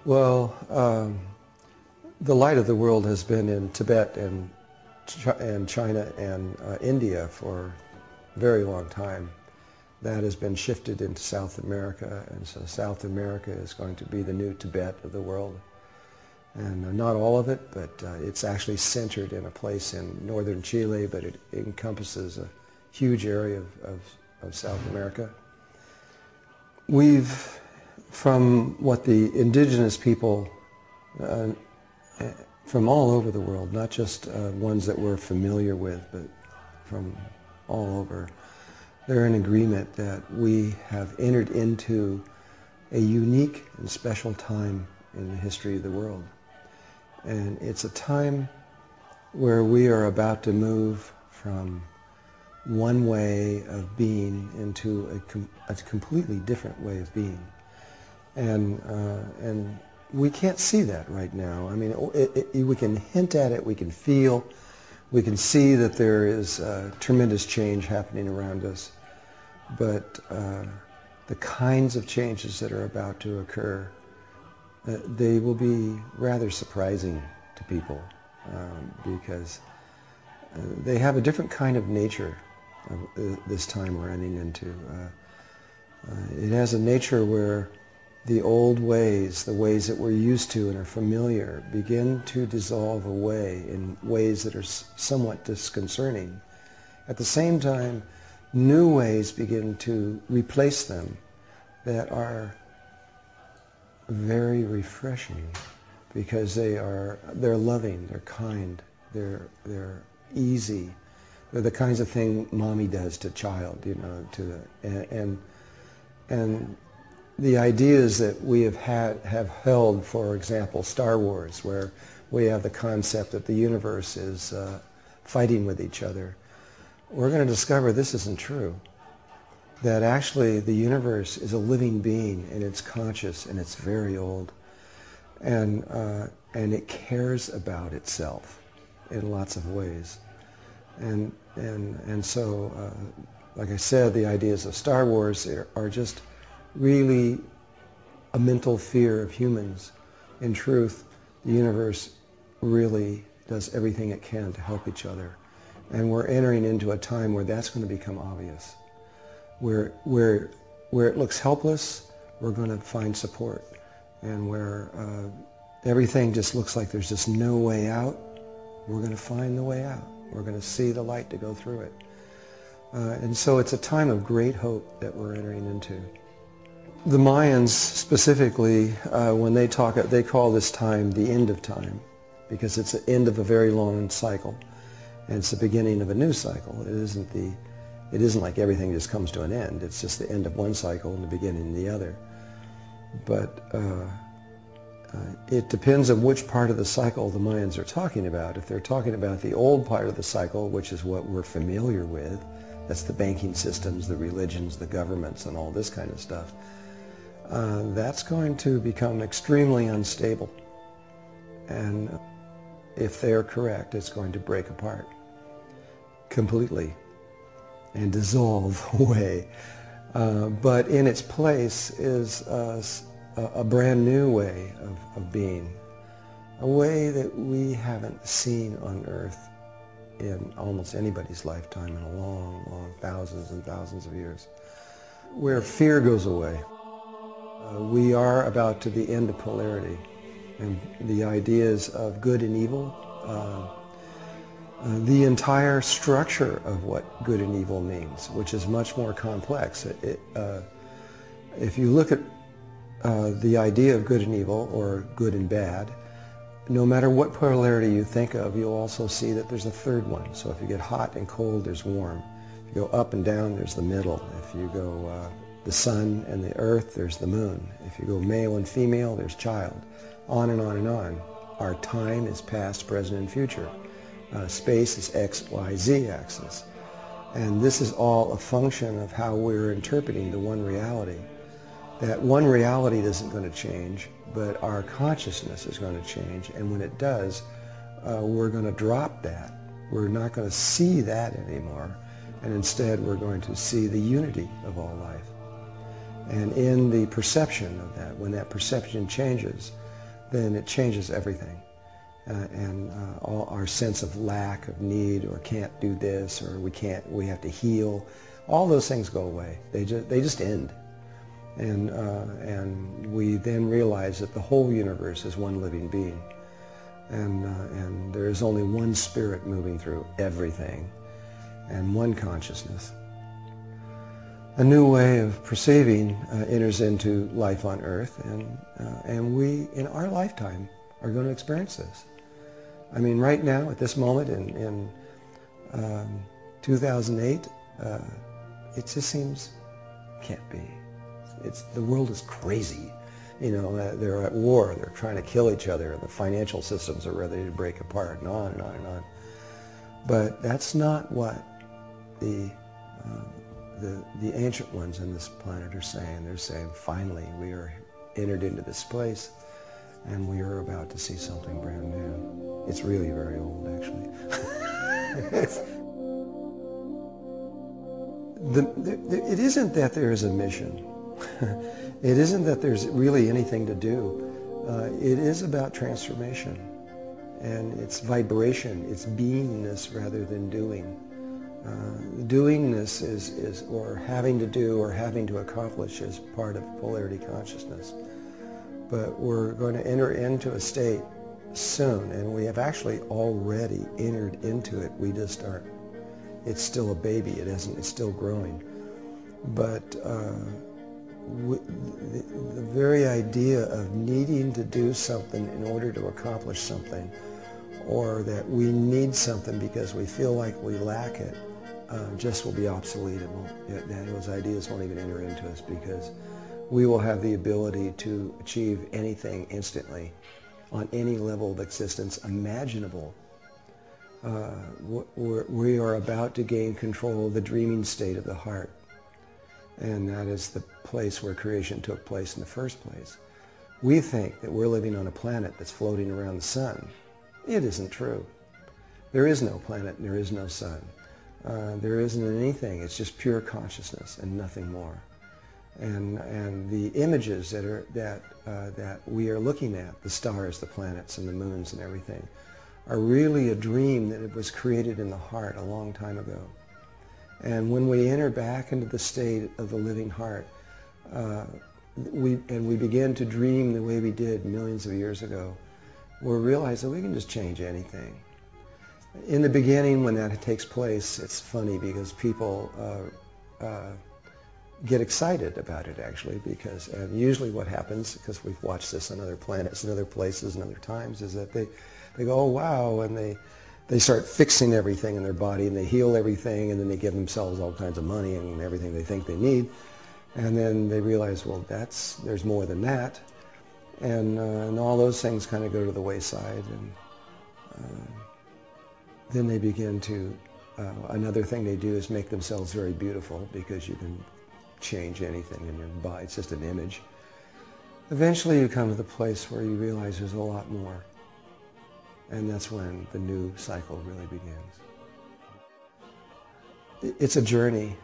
Well, the light of the world has been in Tibet and China and India for a very long time. That has been shifted into South America, and so South America is going to be the new Tibet of the world. And not all of it, but it's actually centered in a place in northern Chile, but it encompasses a huge area of South America. We've, from what the indigenous people from all over the world, not just ones that we're familiar with, but from all over, they're in agreement that we have entered into a unique and special time in the history of the world. And it's a time where we are about to move from one way of being into a completely different way of being. And we can't see that right now. I mean, we can hint at it, we can feel, we can see that there is tremendous change happening around us. But the kinds of changes that are about to occur, they will be rather surprising to people because they have a different kind of nature this time we're running into. It has a nature where the old ways, the ways that we're used to and are familiar, begin to dissolve away in ways that are somewhat disconcerting. At the same time, new ways begin to replace them that are very refreshing because they're loving, they're kind, they're easy. They're the kinds of thing mommy does to child, you know, and the ideas that we have held, for example, Star Wars, where we have the concept that the universe is fighting with each other. We're going to discover this isn't true. That actually the universe is a living being, and it's conscious, and it's very old, and it cares about itself in lots of ways. And so, like I said, the ideas of Star Wars are just really a mental fear of humans. In truth, the universe really does everything it can to help each other. And we're entering into a time where that's going to become obvious. Where it looks helpless, we're going to find support. And where everything just looks like there's just no way out, we're going to find the way out. We're going to see the light to go through it. And so it's a time of great hope that we're entering into. The Mayans specifically, when they talk, they call this time the end of time, because it's the end of a very long cycle, and it's the beginning of a new cycle. It isn't like everything just comes to an end. It's just the end of one cycle and the beginning of the other. But it depends on which part of the cycle the Mayans are talking about. If they're talking about the old part of the cycle, which is what we're familiar with, that's the banking systems, the religions, the governments, and all this kind of stuff, that's going to become extremely unstable. And if they're correct, it's going to break apart completely and dissolve away. But in its place is a brand new way of being, a way that we haven't seen on Earth in almost anybody's lifetime in a long, thousands and thousands of years, where fear goes away. We are about to the end of polarity, and the ideas of good and evil, the entire structure of what good and evil means, which is much more complex. If you look at the idea of good and evil, or good and bad, no matter what polarity you think of, you'll also see that there's a third one. So if you get hot and cold, there's warm. If you go up and down, there's the middle. If you go the sun and the earth, there's the moon. If you go male and female, there's child. On and on and on. Our time is past, present, and future. Space is X, Y, Z axis. And this is all a function of how we're interpreting the one reality. That one reality isn't going to change, but our consciousness is going to change. And when it does, we're going to drop that. We're not going to see that anymore. And instead, we're going to see the unity of all life. And in the perception of that, when that perception changes, then it changes everything. And all our sense of lack, of need, or can't do this, or we have to heal, all those things go away. They just end. And we then realize that the whole universe is one living being. And there is only one spirit moving through everything, and one consciousness. A new way of perceiving enters into life on Earth, and we, in our lifetime, are going to experience this. I mean, right now, at this moment, in 2008, it just seems, can't be. The world is crazy. You know, they're at war, they're trying to kill each other, the financial systems are ready to break apart, and on and on and on. But that's not what the ancient ones on this planet are saying. They're saying, finally, we are entered into this place, and we are about to see something brand new. It's really very old, actually. It isn't that there is a mission. It isn't that there's really anything to do. It is about transformation, and it's vibration, it's beingness rather than doing. Doingness is, or having to do or having to accomplish, is part of polarity consciousness. But we're going to enter into a state soon, and we have actually already entered into it. We just aren't. It's still a baby. It's still growing. But the very idea of needing to do something in order to accomplish something, or that we need something because we feel like we lack it, just will be obsolete. Those ideas won't even enter into us, because we will have the ability to achieve anything instantly on any level of existence imaginable. We are about to gain control of the dreaming state of the heart. And that is the place where creation took place in the first place. We think that we're living on a planet that's floating around the sun. It isn't true. There is no planet and there is no sun. There isn't anything. It's just pure consciousness and nothing more. And the images that we are looking at, the stars, the planets, and the moons and everything, are really a dream that it was created in the heart a long time ago. And when we enter back into the state of the living heart, we begin to dream the way we did millions of years ago, we'll realize that we can just change anything. In the beginning, when that takes place, it's funny because people get excited about it, actually, because usually what happens, because we've watched this on other planets and other places and other times, is that they go, oh wow, and they start fixing everything in their body, and they heal everything, and then they give themselves all kinds of money and everything they think they need, and then they realize, well, there's more than that, and all those things kind of go to the wayside, and then they begin to, another thing they do is make themselves very beautiful, because you can change anything in your body. It's just an image. Eventually you come to the place where you realize there's a lot more. And that's when the new cycle really begins. It's a journey.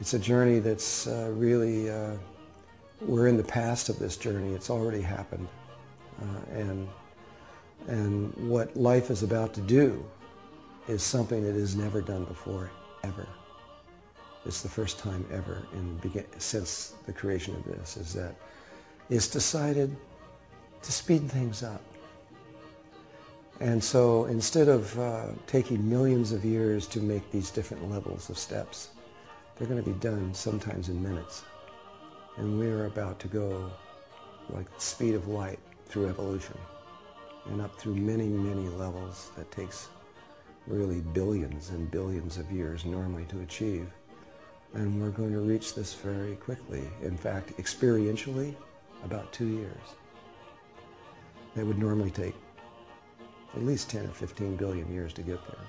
It's a journey that's really, we're in the past of this journey. It's already happened. And what life is about to do is something that is never done before, ever. It's the first time ever since the creation of this, is that it's decided to speed things up. And so instead of taking millions of years to make these different levels of steps, they're going to be done sometimes in minutes. And we are about to go like the speed of light through evolution, and up through many, many levels that takes really billions and billions of years normally to achieve. And we're going to reach this very quickly. In fact, experientially, about 2 years. It would normally take at least 10 or 15 billion years to get there.